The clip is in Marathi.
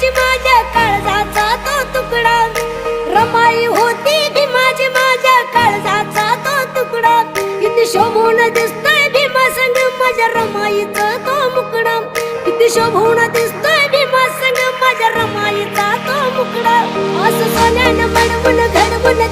भीमाची माझ्या काळजाचा तो तुकडा, रमाई होती भीमाची माझ्या काळजाचा तो तुकडा. किती शोभून दिसतोय भीमा संग माझ्या रमाईचा तो मुकडा, किती शोभून दिसतोय भीमा संग माझ्या रमाईचा तो मुकडा. असं सोन्यानं मडवून घडवून